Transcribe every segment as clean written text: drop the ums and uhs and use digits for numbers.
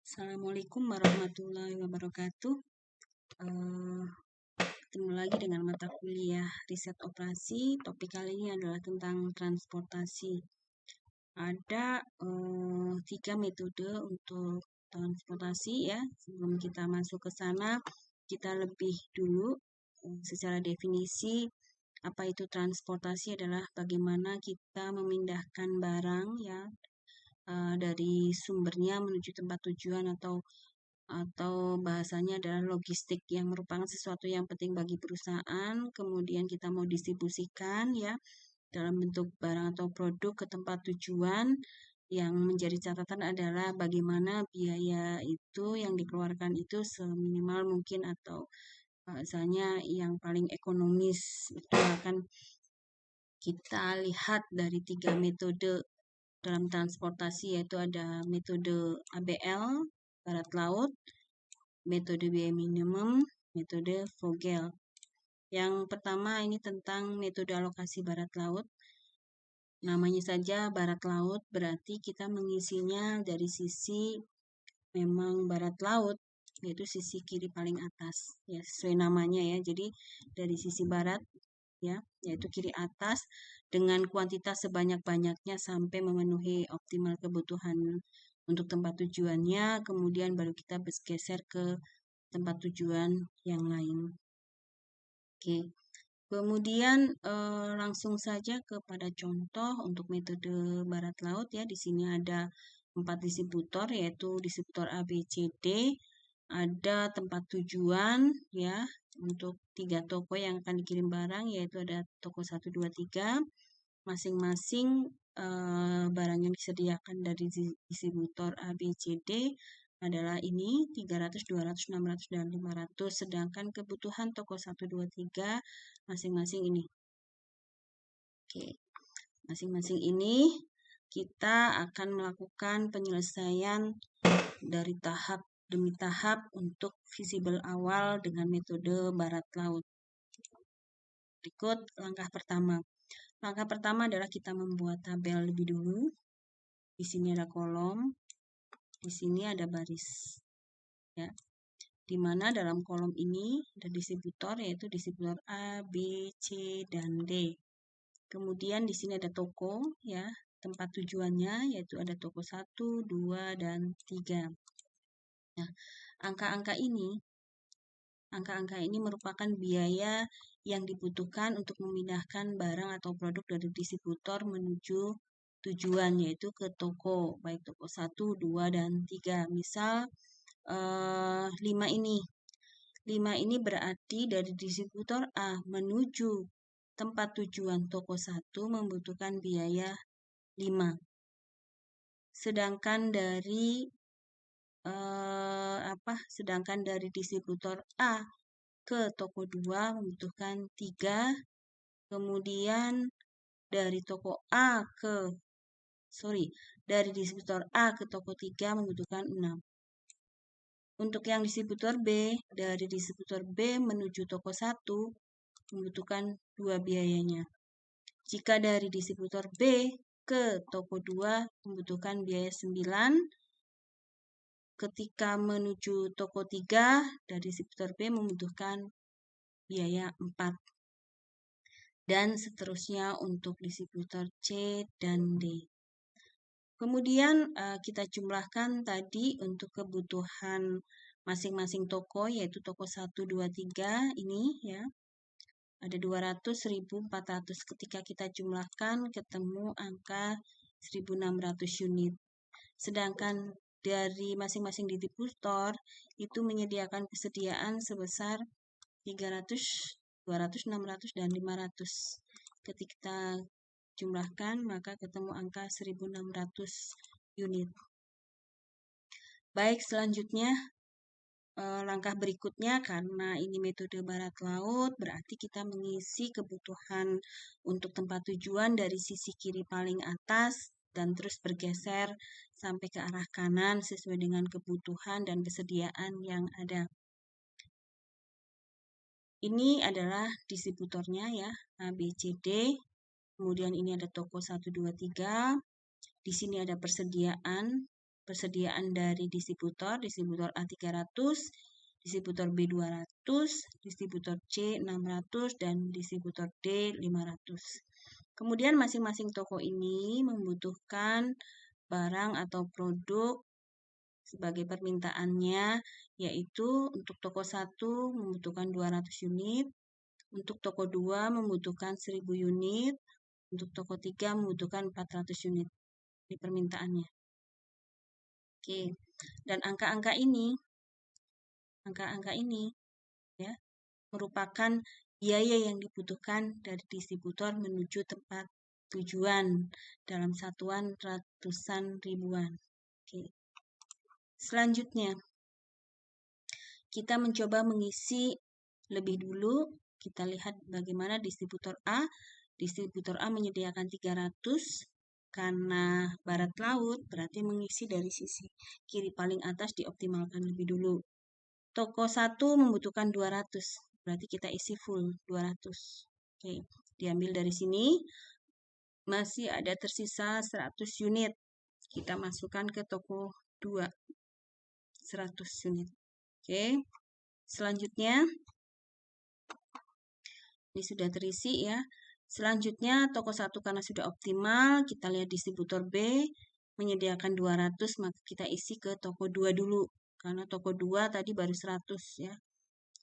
Assalamualaikum warahmatullahi wabarakatuh. Ketemu lagi dengan mata kuliah riset operasi. Topik kali ini adalah tentang transportasi. Ada 3 metode untuk transportasi ya. Sebelum kita masuk ke sana, kita lebih dulu secara definisi apa itu transportasi adalah bagaimana kita memindahkan barang ya dari sumbernya menuju tempat tujuan atau bahasanya adalah logistik yang merupakan sesuatu yang penting bagi perusahaan, kemudian kita mau distribusikan ya dalam bentuk barang atau produk ke tempat tujuan. Yang menjadi catatan adalah bagaimana biaya itu yang dikeluarkan itu seminimal mungkin atau bahasanya yang paling ekonomis. Itu akan kita lihat dari 3 metode dalam transportasi, yaitu ada metode ABL, barat laut, metode biaya minimum, metode Vogel. Yang pertama ini tentang metode alokasi barat laut. Namanya saja barat laut, berarti kita mengisinya dari sisi memang barat laut, yaitu sisi kiri paling atas. Ya, sesuai namanya ya. Jadi dari sisi barat ya, yaitu kiri atas dengan kuantitas sebanyak-banyaknya sampai memenuhi optimal kebutuhan untuk tempat tujuannya, kemudian baru kita bergeser ke tempat tujuan yang lain. Oke. Kemudian langsung saja kepada contoh untuk metode barat laut ya. Di sini ada 4 distributor, yaitu distributor A, B, C, D. Ada tempat tujuan ya untuk 3 toko yang akan dikirim barang, yaitu ada toko 1, 2, 3. Masing-masing barang yang disediakan dari distributor A, B, C, D adalah ini 300, 200, 600, dan 500. Sedangkan kebutuhan toko 1, 2, 3 masing-masing ini. Oke. Masing-masing ini kita akan melakukan penyelesaian dari tahap demi tahap untuk visible awal dengan metode barat laut. Berikut langkah pertama. Langkah pertama adalah kita membuat tabel lebih dulu. Di sini ada kolom, di sini ada baris. Ya. Di mana dalam kolom ini ada distributor, yaitu distributor A, B, C, dan D. Kemudian di sini ada toko, ya, tempat tujuannya, yaitu ada toko 1, 2, dan 3. Nah, angka-angka ini merupakan biaya yang dibutuhkan untuk memindahkan barang atau produk dari distributor menuju tujuan, yaitu ke toko, baik toko 1, 2, dan 3. Misal 5 ini. 5 ini berarti dari distributor A menuju tempat tujuan toko 1 membutuhkan biaya 5. Sedangkan dari distributor A ke toko 2 membutuhkan 3. Kemudian dari distributor A ke toko 3 membutuhkan 6. Untuk yang distributor B, dari distributor B menuju toko 1 membutuhkan 2 biayanya. Jika dari distributor B ke toko 2 membutuhkan biaya 9. Ketika menuju toko 3 dari distributor B membutuhkan biaya 4. Dan seterusnya untuk distributor C dan D. Kemudian kita jumlahkan tadi untuk kebutuhan masing-masing toko, yaitu toko 1, 2, 3 ini ya. Ada 200, 1.400. Ketika kita jumlahkan ketemu angka 1.600 unit. Sedangkan dari masing-masing distributor itu menyediakan kesediaan sebesar 300, 200, 600, dan 500. Ketika kita jumlahkan maka ketemu angka 1.600 unit. Baik, selanjutnya langkah berikutnya, karena ini metode barat laut, berarti kita mengisi kebutuhan untuk tempat tujuan dari sisi kiri paling atas dan terus bergeser sampai ke arah kanan sesuai dengan kebutuhan dan kesediaan yang ada. Ini adalah distributornya ya, A, B, C, D. Kemudian ini ada toko 1, 2, 3. Di sini ada persediaan persediaan dari distributor A 300, distributor B 200, distributor C 600, dan distributor D 500. Kemudian masing-masing toko ini membutuhkan barang atau produk sebagai permintaannya, yaitu untuk toko 1 membutuhkan 200 unit, untuk toko 2 membutuhkan 1000 unit, untuk toko 3 membutuhkan 400 unit di permintaannya. Oke, dan angka-angka ini ya merupakan biaya yang dibutuhkan dari distributor menuju tempat tujuan dalam satuan ratusan ribuan. Oke. Selanjutnya, kita mencoba mengisi lebih dulu. Kita lihat bagaimana distributor A. Distributor A menyediakan 300. Karena barat laut, berarti mengisi dari sisi kiri paling atas dioptimalkan lebih dulu. Toko 1 membutuhkan 200, berarti kita isi full 200. Oke, diambil dari sini. Masih ada tersisa 100 unit. Kita masukkan ke toko 2. 100 unit. Oke. Selanjutnya, ini sudah terisi ya. Selanjutnya, toko 1 karena sudah optimal, kita lihat distributor B menyediakan 200, maka kita isi ke toko 2 dulu. Karena toko 2 tadi baru 100 ya.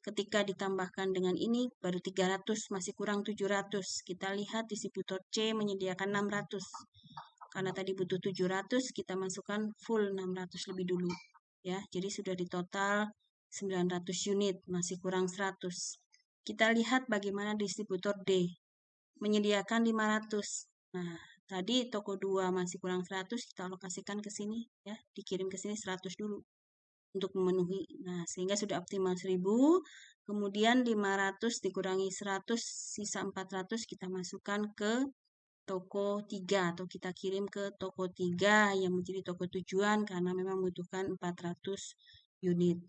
Ketika ditambahkan dengan ini, baru 300, masih kurang 700. Kita lihat distributor C menyediakan 600. Karena tadi butuh 700, kita masukkan full 600 lebih dulu. Ya, jadi sudah di total 900 unit, masih kurang 100. Kita lihat bagaimana distributor D menyediakan 500. Nah, tadi toko 2 masih kurang 100, kita alokasikan ke sini ya, dikirim ke sini 100 dulu untuk memenuhi. Nah, sehingga sudah optimal 1000, kemudian 500 dikurangi 100, sisa 400 kita masukkan ke toko 3 atau kita kirim ke toko 3 yang menjadi toko tujuan karena memang membutuhkan 400 unit.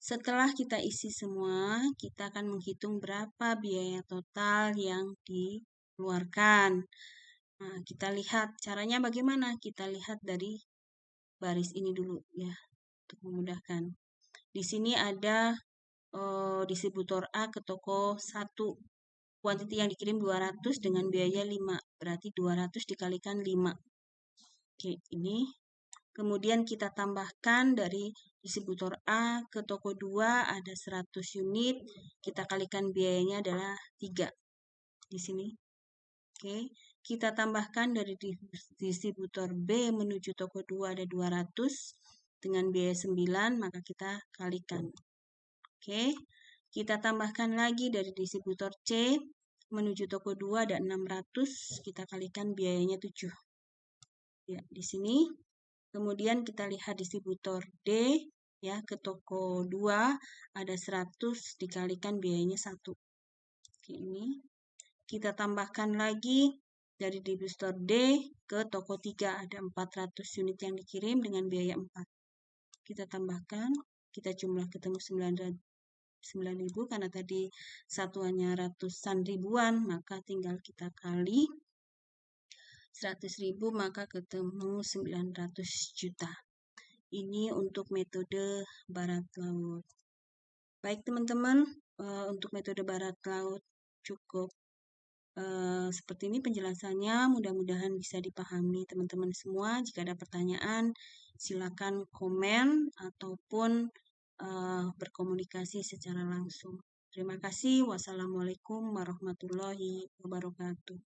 Setelah kita isi semua, kita akan menghitung berapa biaya total yang dikeluarkan. Nah, kita lihat caranya bagaimana? Kita lihat dari baris ini dulu ya, untuk memudahkan. Di sini ada distributor A ke toko 1. Kuantiti yang dikirim 200 dengan biaya 5. Berarti 200 dikalikan 5. Oke, ini. Kemudian kita tambahkan dari distributor A ke toko 2 ada 100 unit. Kita kalikan biayanya adalah 3. Di sini. Oke, kita tambahkan dari distributor B menuju toko 2 ada 200 dengan biaya 9, maka kita kalikan. Oke, kita tambahkan lagi dari distributor C menuju toko 2 ada 600, kita kalikan biayanya 7. Ya, di sini. Kemudian kita lihat distributor D ya ke toko 2 ada 100 dikalikan biayanya 1. Oke, ini. Kita tambahkan lagi dari distributor D ke toko 3 ada 400 unit yang dikirim dengan biaya 4. Kita tambahkan, kita jumlah ketemu 9.000 karena tadi satuannya ratusan ribuan, maka tinggal kita kali 100.000 maka ketemu 900 juta. Ini untuk metode barat laut. Baik teman-teman, untuk metode barat laut cukup seperti ini penjelasannya. Mudah-mudahan bisa dipahami teman-teman semua. Jika ada pertanyaan, silakan komen ataupun berkomunikasi secara langsung. Terima kasih. Wassalamualaikum warahmatullahi wabarakatuh.